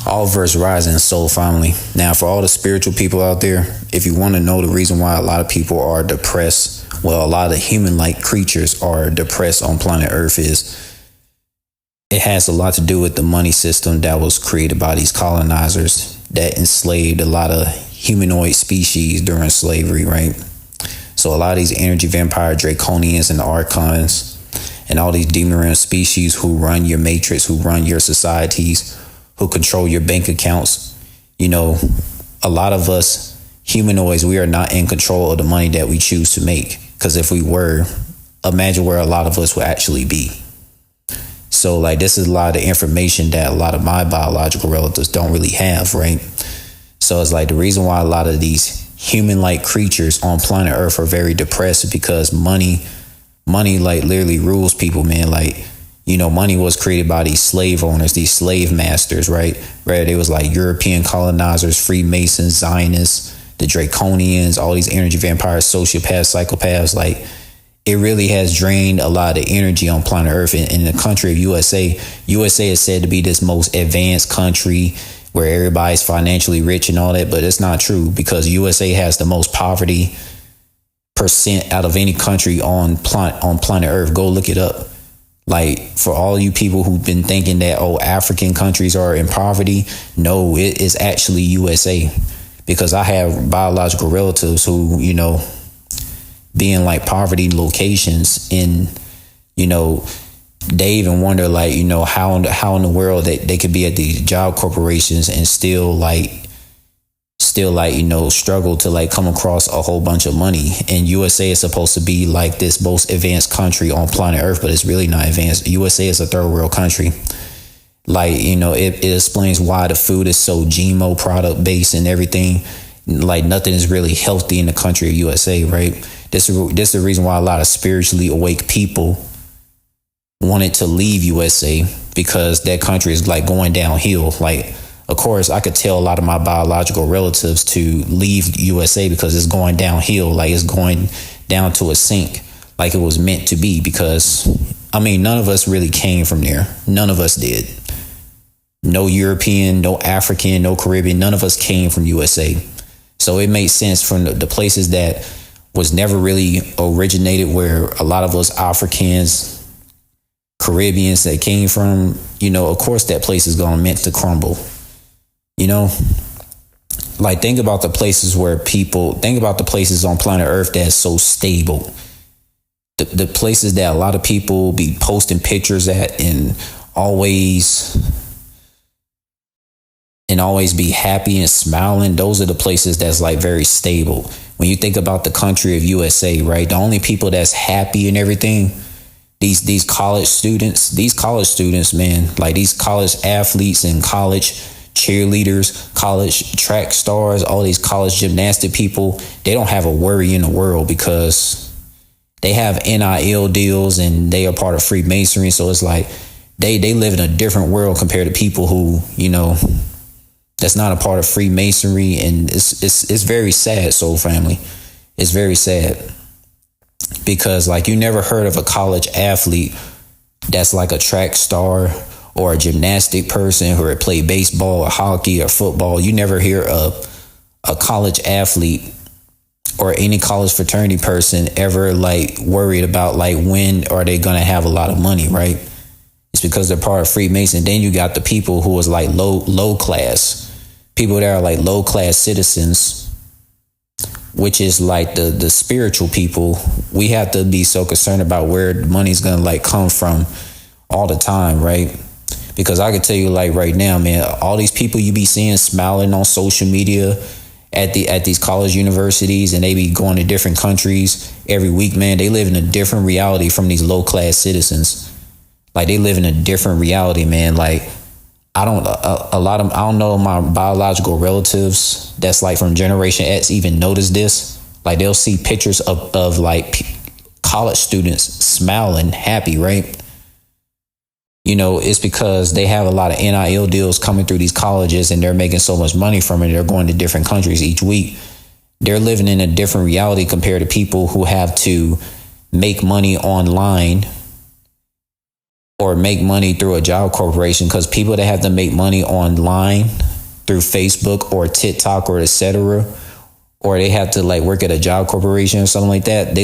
All verse rising soul family. Now, for all the spiritual people out there, if you want to know the reason why a lot of people are depressed, well, a lot of human-like creatures are depressed on planet Earth, is it has a lot to do with the money system that was created by these colonizers that enslaved a lot of humanoid species during slavery, right? So a lot of these energy vampire draconians and archons and all these demon realm species who run your matrix, who run your societies, who control your bank accounts, you know, a lot of us humanoids, we are not in control of the money that we choose to make. Because if we were, imagine where a lot of us would actually be. So like, this is a lot of the information that a lot of my biological relatives don't really have, right? So it's like the reason why a lot of these human-like creatures on planet Earth are very depressed is because money like literally rules people, man. Like, you know, money was created by these slave owners, these slave masters, right? Right? It was like European colonizers, Freemasons, Zionists, the Draconians, all these energy vampires, sociopaths, psychopaths. Like, it really has drained a lot of energy on planet Earth. In the country of USA is said to be this most advanced country where everybody's financially rich and all that, but it's not true, because USA has the most poverty percent out of any country on planet Earth. Go look it up. Like, for all you people who've been thinking that, oh, African countries are in poverty, no, it is actually USA. Because I have biological relatives who, you know, be in like poverty locations, in, you know, they even wonder, like, you know, how in the world they could be at these job corporations and still you know, struggle to like come across a whole bunch of money. And USA is supposed to be like this most advanced country on planet Earth, but it's really not advanced. USA is a third world country. Like, you know, it explains why the food is so GMO product based and everything. Like, nothing is really healthy in the country of USA, right? This is the reason why a lot of spiritually awake people wanted to leave USA, because that country is like going downhill. Like, of course, I could tell a lot of my biological relatives to leave USA because it's going downhill. Like, it's going down to a sink, like it was meant to be. Because, I mean, none of us really came from there. None of us did. No European, no African, no Caribbean. None of us came from USA. So it made sense from the places that was never really originated, where a lot of us Africans, Caribbeans that came from, you know, of course that place is going meant to crumble. You know, like, think about the places on planet Earth that's so stable. The places that a lot of people be posting pictures at and always be happy and smiling. Those are the places that's like very stable. When you think about the country of USA, right? The only people that's happy and everything, these college students, man, like these college athletes and college cheerleaders, college track stars, all these college gymnastic people, they don't have a worry in the world, because they have NIL deals and they are part of Freemasonry. So it's like they live in a different world compared to people who, you know, that's not a part of Freemasonry. And it's very sad, soul family. It's very sad, because like, you never heard of a college athlete that's like a track star or a gymnastic person who play baseball or hockey or football. You never hear of a college athlete or any college fraternity person ever like worried about like when are they gonna have a lot of money, right? It's because they're part of Freemason. Then you got the people who is like low class, people that are like low class citizens, which is like the spiritual people. We have to be so concerned about where the money's gonna like come from all the time, right? Because I can tell you, like, right now, man, all these people you be seeing smiling on social media at these college universities, and they be going to different countries every week, man, they live in a different reality from these low class citizens. Like, they live in a different reality, man. Like, I don't know my biological relatives that's like from Generation X even notice this. Like, they'll see pictures of like college students smiling, happy, right? You know, it's because they have a lot of NIL deals coming through these colleges, and they're making so much money from it. They're going to different countries each week. They're living in a different reality compared to people who have to make money online or make money through a job corporation, because people that have to make money online through Facebook or TikTok or etc., or they have to like work at a job corporation or something like that,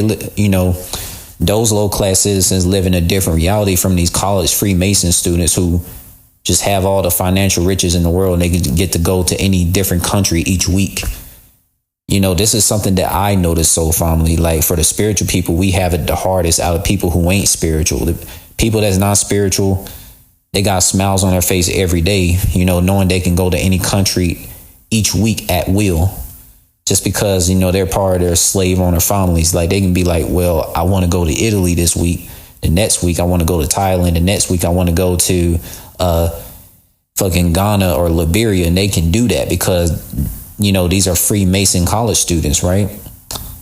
those low class citizens live in a different reality from these college Freemason students who just have all the financial riches in the world, and they can get to go to any different country each week. This is something that I noticed Soul Family. Like, for the spiritual people, we have it the hardest out of people who ain't spiritual. The people that's not spiritual, they got smiles on their face every day, knowing they can go to any country each week at will, just because, they're part of their slave owner families. Like, they can be like, well, I want to go to Italy this week. The next week, I want to go to Thailand. The next week, I want to go to fucking Ghana or Liberia. And they can do that because, these are Freemason college students, right?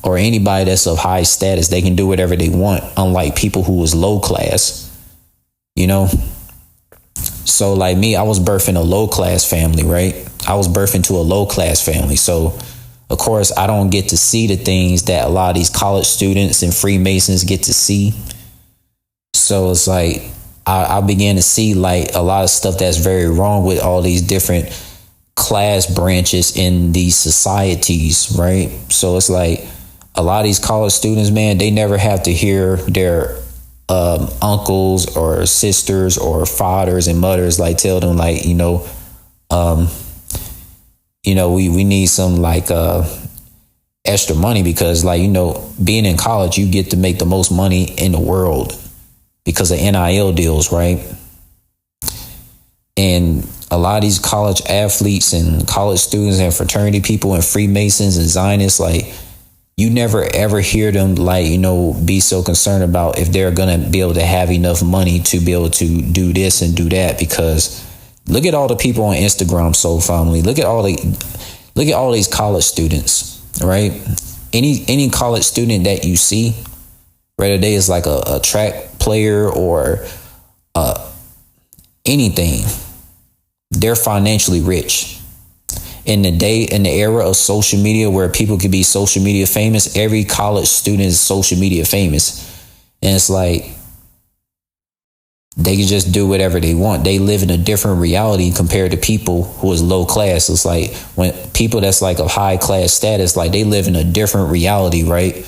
Or anybody that's of high status, they can do whatever they want, unlike people who was low class, So like me, I was birthed in a low class family, right? I was birthed into a low class family. So of course, I don't get to see the things that a lot of these college students and Freemasons get to see. So it's like, I began to see like a lot of stuff that's very wrong with all these different class branches in these societies, right? So it's like a lot of these college students, man, they never have to hear their uncles or sisters or fathers and mothers like tell them like, we need some like extra money because like, being in college, you get to make the most money in the world because of NIL deals, right? And a lot of these college athletes and college students and fraternity people and Freemasons and Zionists, like, you never ever hear them like, be so concerned about if they're going to be able to have enough money to be able to do this and do that. Because look at all the people on Instagram, Soul Family. Look at all these college students, right? Any college student that you see, whether they is like a track player or anything, they're financially rich. In the era of social media where people could be social media famous, every college student is social media famous. And it's like, they can just do whatever they want. They live in a different reality compared to people who is low class. It's like when people that's like a high class status, like they live in a different reality, right?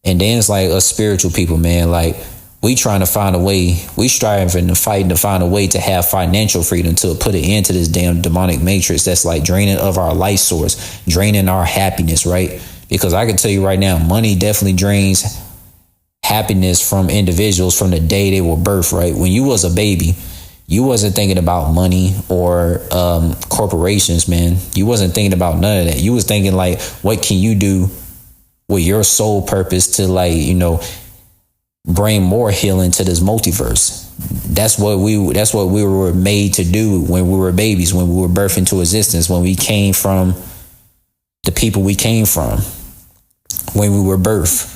And then it's like us spiritual people, man, like we trying to find a way, we striving and fighting to find a way to have financial freedom to put an end to this damn demonic matrix that's like draining of our life source, draining our happiness, right? Because I can tell you right now, money definitely drains happiness from individuals from the day they were birthed, right? When you was a baby, you wasn't thinking about money or corporations, man. You wasn't thinking about none of that. You was thinking like, what can you do with your sole purpose to like, bring more healing to this multiverse. That's what we were made to do when we were babies, when we were birthed into existence, when we came from the people we came from, when we were birthed.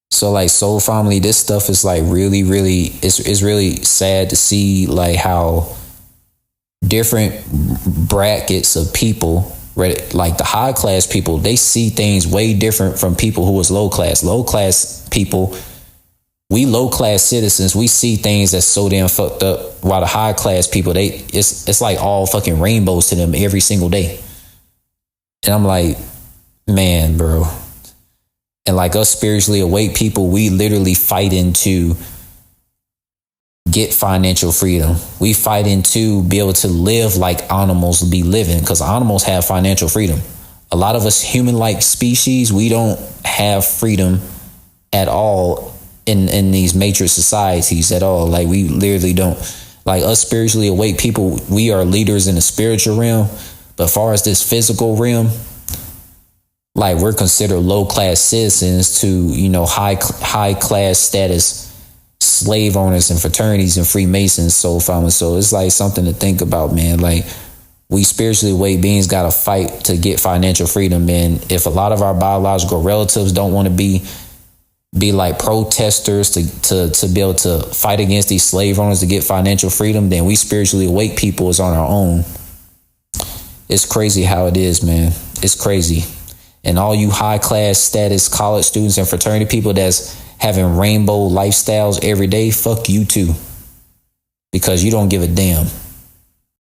So like Soul Family, this stuff is like really, really, it's really sad to see like how different brackets of people, like the high class people, they see things way different from people who was low class. Low class people, we low class citizens, we see things that's so damn fucked up, while the high class people, it's like all fucking rainbows to them every single day. And I'm like, man, bro. And like us spiritually awake people, we literally fighting to get financial freedom. We fighting to be able to live like animals be living, because animals have financial freedom. A lot of us human-like species, we don't have freedom at all in these matrix societies at all. Like we literally don't. Like us spiritually awake people, we are leaders in the spiritual realm, but as far as this physical realm, like we're considered low class citizens to high class status slave owners and fraternities and Freemasons, Soul Family. So it's like something to think about, man. Like we spiritually awake beings got to fight to get financial freedom, man. If a lot of our biological relatives don't want to be like protesters to be able to fight against these slave owners to get financial freedom, then we spiritually awake people is on our own. It's crazy how it is, man. It's crazy. And all you high class status college students and fraternity people that's having rainbow lifestyles every day, fuck you too. because you don't give a damn.